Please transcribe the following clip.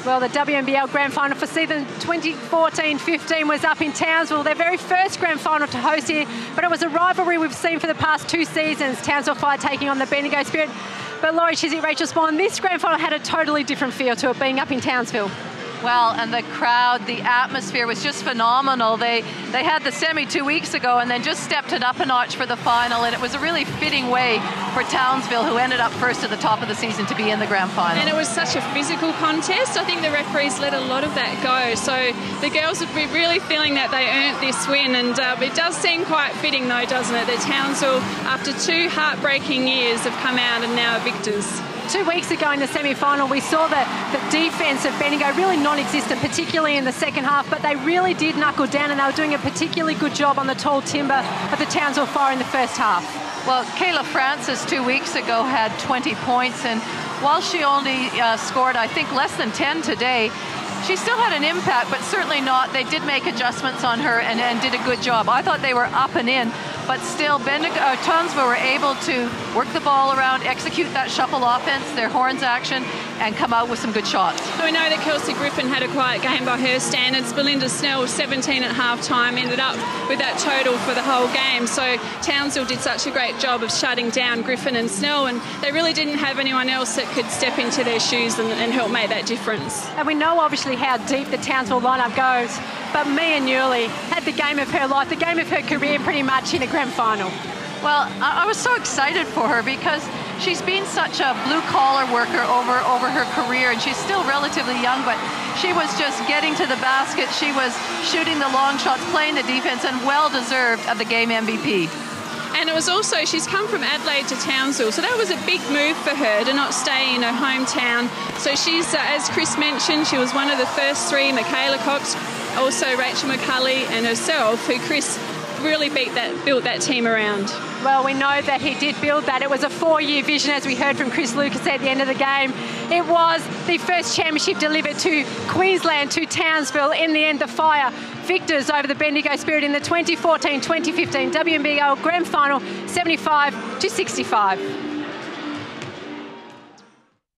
Well, the WNBL Grand Final for season 2014-15 was up in Townsville, their very first Grand Final to host here, but it was a rivalry we've seen for the past 2 seasons, Townsville Fire taking on the Bendigo Spirit. But Laurie, Chizik Rachael Sporn, this Grand Final had a totally different feel to it being up in Townsville. Well, and the crowd, the atmosphere was just phenomenal. They had the semi 2 weeks ago and then just stepped it up a notch for the final, and it was a really fitting way for Townsville, who ended up first at the top of the season, to be in the grand final. And it was such a physical contest. I think the referees let a lot of that go. So the girls would be really feeling that they earned this win, and it does seem quite fitting though, doesn't it, that Townsville, after 2 heartbreaking years, have come out and now are victors. 2 weeks ago in the semi-final, we saw the defence of Bendigo really non-existent, particularly in the second half, but they really did knuckle down, and they were doing a particularly good job on the tall timber of the Townsville Fire in the first half. Well, Kayla Francis 2 weeks ago had 20 points, and while she only scored, I think, less than 10 today, she still had an impact, but certainly not. They did make adjustments on her and did a good job. I thought they were up and in, but still Townsville were able to work the ball around, execute that shuffle offense, their horns action, and come out with some good shots. We know that Kelsey Griffin had a quiet game by her standards. Belinda Snell was 17 at half-time, ended up with that total for the whole game. So Townsville did such a great job of shutting down Griffin and Snell, and they really didn't have anyone else that could step into their shoes and help make that difference. And we know obviously how deep the Townsville lineup goes, but Mia Newley had the game of her life, the game of her career pretty much in a grand final. Well, I was so excited for her because she's been such a blue-collar worker over her career, and she's still relatively young, but she was just getting to the basket. She was shooting the long shots, playing the defense, and well-deserved of the game MVP. And it was also, she's come from Adelaide to Townsville, so that was a big move for her to not stay in her hometown. So she's, as Chris mentioned, she was one of the first 3, Michaela Cox, also Rachel McCulley and herself, who Chris really built that team around. Well, we know that he did build that. It was a 4-year vision, as we heard from Chris Lucas at the end of the game. It was the first championship delivered to Queensland, to Townsville. In the end, the Fire victors over the Bendigo Spirit in the 2014-2015 WNBL Grand Final, 75-65.